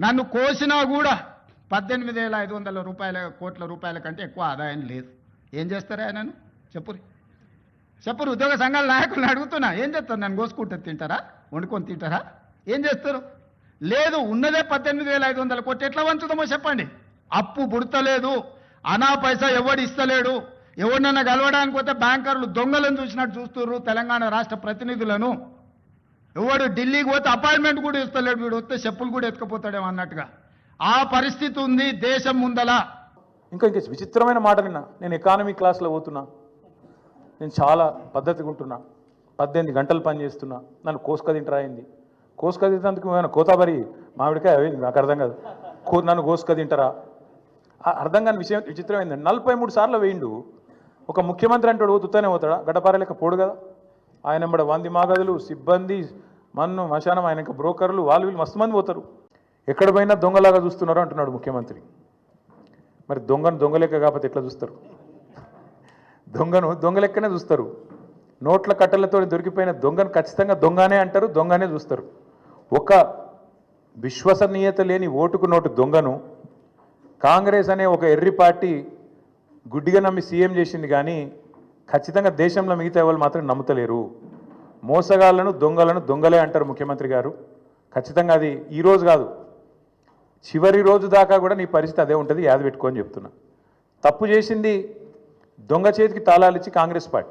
నన్ను కోసినా కూడా 18,500 కోట్ల రూపాయల కంటే ఎక్కువ ఆదాయం లేదు. ఏం చేస్తారా నన్ను చెప్పురు ఉద్యోగ సంఘాల నాయకులను అడుగుతున్నా, ఏం చేస్తారు? నన్ను కోసుకుంటే తింటారా, వండుకొని తింటారా, ఏం చేస్తారు? లేదు, ఉన్నదే 18,500 కోట్లు, ఎట్లా వంచుదామో చెప్పండి. అప్పు పుడతలేదు, అనా పైసా ఎవడు ఇస్తలేడు. ఎవరినన్నా కలవడానికి పోతే బ్యాంకర్లు దొంగలను చూసినట్టు చూస్తున్నారు తెలంగాణ రాష్ట్ర ప్రతినిధులను. ఎవడు ఢిల్లీకి పోతే అపాయింట్మెంట్ కూడా ఇస్తలేడు, వీడు వస్తే చెప్పులు కూడా ఎత్తుకుపోతాడేమో అన్నట్టుగా ఆ పరిస్థితి ఉంది దేశం ముందల. ఇంకా విచిత్రమైన మాట విన్నా. నేను ఎకానమీ క్లాస్లో పోతున్నా, నేను చాలా పద్ధతిగా ఉంటున్నా, 18 గంటలు పని చేస్తున్నా, నన్ను కోసుక అయింది. కోసుక తింటేందుకు ఏమైనా కోతాబరి మామిడికాయ అయింది? నాకు అర్థం కాదు. నన్ను కోసుక తింటారా? అర్థం కాని విషయం విచిత్రమైంది. 43 సార్లు వేయిండు. ఒక ముఖ్యమంత్రి అంటాడు తుత్తనే పోతాడా? గడ్డపారలేక పోడు కదా. ఆయన ఎంబడ 100 మాగదులు, సిబ్బంది, మన్ను మశానం, ఆయన ఇంకా బ్రోకర్లు, వాళ్ళు వీళ్ళు మస్తు మంది పోతారు. ఎక్కడ పోయినా దొంగలాగా చూస్తున్నారు అంటున్నాడు ముఖ్యమంత్రి. మరి దొంగను దొంగలెక్క కాకపోతే ఎట్లా చూస్తారు? దొంగను దొంగలెక్కనే చూస్తారు. నోట్ల కట్టలతో దొరికిపోయిన దొంగను ఖచ్చితంగా దొంగనే అంటారు, దొంగనే చూస్తారు. ఒక విశ్వసనీయత లేని ఓటుకు నోటు దొంగను కాంగ్రెస్ అనే ఒక ఎర్రి పార్టీ గుడ్డిగా నమ్మి సీఎం చేసింది, కానీ ఖచ్చితంగా దేశంలో మిగతా వాళ్ళు మాత్రం నమ్ముతలేరు. మోసగాళ్లను దొంగలను దొంగలే అంటారు ముఖ్యమంత్రి గారు. ఖచ్చితంగా అది ఈరోజు కాదు, చివరి రోజు దాకా కూడా నీ పరిస్థితి అదే ఉంటుంది, యాద పెట్టుకొని చెప్తున్నా. తప్పు చేసింది దొంగ చేతికి తాళాలు ఇచ్చి కాంగ్రెస్ పార్టీ.